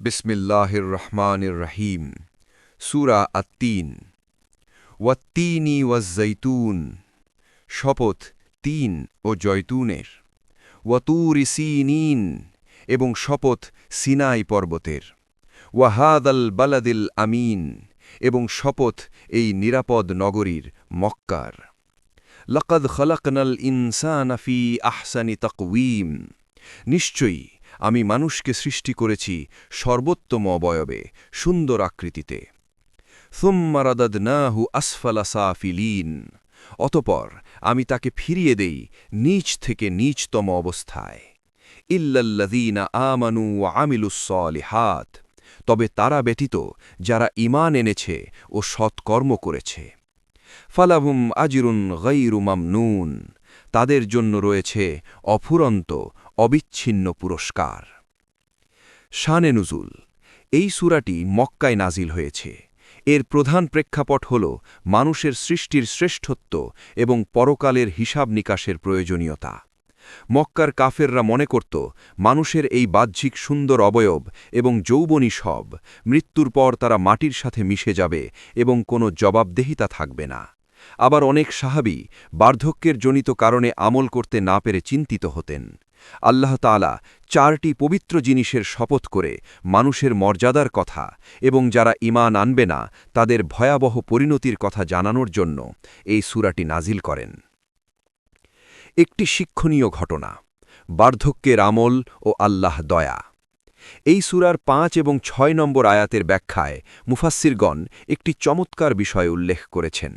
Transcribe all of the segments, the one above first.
বিসমিল্লাহির রহমানির রহিম। সূরা আত-তিন। ওয়াত-তিনি ওয়াজ-যাইতুন, শপথ তিন ও জয়তুনের। ওয়াতুরি সিনিন, এবং শপথ সিনাই পর্বতের। ওয়াহাদাল বালাদিল আমিন, এবং শপথ এই নিরাপদ নগরীর মক্কার। লাকাদ খলাকনাল ইনসানা ফি আহসানি তাকওয়িম, নিশ্চয়ই আমি মানুষকে সৃষ্টি করেছি সর্বোত্তম অবয়বে, সুন্দর আকৃতিতে। সুম্মা রাদাদনাহু আসফালা সাফিলিন, অতপর আমি তাকে ফিরিয়ে দেই নীচ থেকে নীচতম অবস্থায়। ইল্লাল্লাযীনা আমানু ওয়া আমিলুস সলিহাত, তবে তারা ব্যতীত যারা ঈমান এনেছে ও সৎকর্ম করেছে। ফালাহুম আজরুন গায়রু মামনুন, তাদের জন্য রয়েছে অফুরন্ত অবিচ্ছিন্ন পুরস্কার। শানে নুজুল, এই সূরাটি মক্কায় নাজিল হয়েছে। এর প্রধান প্রেক্ষাপট হল মানুষের সৃষ্টির শ্রেষ্ঠত্ব এবং পরকালের হিসাব নিকাশের প্রয়োজনীয়তা। মক্কার কাফেররা মনে করত মানুষের এই বাহ্যিক সুন্দর অবয়ব এবং যৌবনী সব, মৃত্যুর পর তারা মাটির সাথে মিশে যাবে এবং কোনো জবাবদেহিতা থাকবে না। আবার অনেক সাহাবী বার্ধক্যের জনিত কারণে আমল করতে না পেরে চিন্তিত হতেন। আল্লাহ তাআলা চারটি পবিত্র জিনিসের শপথ করে মানুষের মর্যাদার কথা এবং যারা ঈমান আনবে না তাদের ভয়াবহ পরিণতির কথা জানানোর জন্য এই সূরাটি নাজিল করেন। একটি শিক্ষণীয় ঘটনা, বার্ধক্যের আমল ও আল্লাহ দয়া। এই সূরার ৫ এবং ৬ নম্বর আয়াতের ব্যাখ্যায় মুফাসসিরগণ একটি চমৎকার বিষয় উল্লেখ করেছেন।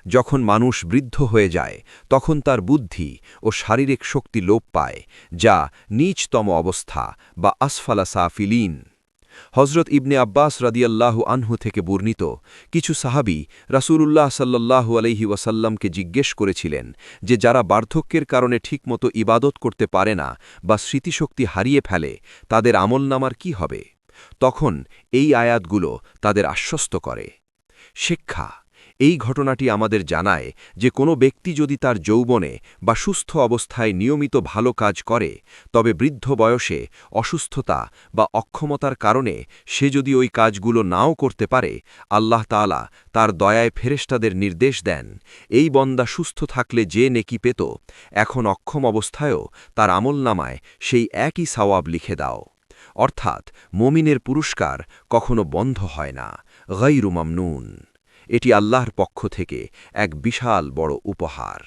যখন মানুষ বৃদ্ধ হয়ে যায় তখন তার বুদ্ধি ও শারীরিক শক্তি লোপ পায়, যা নীচতম অবস্থা বা আসফালা সাফিলিন। হজরত ইবনে আব্বাস রাদিয়াল্লাহু আনহু থেকে বর্ণিত, কিছু সাহাবী রাসূলুল্লাহ সাল্লাল্লাহু আলাইহি ওয়াসাল্লামকে জিজ্ঞেস করেছিলেন যে যারা বার্ধক্যের কারণে ঠিকমতো ইবাদত করতে পারে না বা স্মৃতিশক্তি হারিয়ে ফেলে তাদের আমলনামার কি হবে। তখন এই আয়াতগুলো তাদের আশ্বস্ত করে। শিক্ষা, এই ঘটনাটি আমাদের জানায় যে কোনো ব্যক্তি যদি তার যৌবনে বা সুস্থ অবস্থায় নিয়মিত ভালো কাজ করে, তবে বৃদ্ধ বয়সে অসুস্থতা বা অক্ষমতার কারণে সে যদি ওই কাজগুলো নাও করতে পারে, আল্লাহ তাআলা তার দয়ায় ফেরেশতাদের নির্দেশ দেন, এই বন্দা সুস্থ থাকলে যে নেকি পেত, এখন অক্ষম অবস্থায়ও তার আমলনামায় সেই একই সওয়াব লিখে দাও। অর্থাৎ মুমিনের পুরস্কার কখনো বন্ধ হয় না, গায়রু মামনুন। এটি আল্লাহর পক্ষ থেকে এক বিশাল বড় উপহার।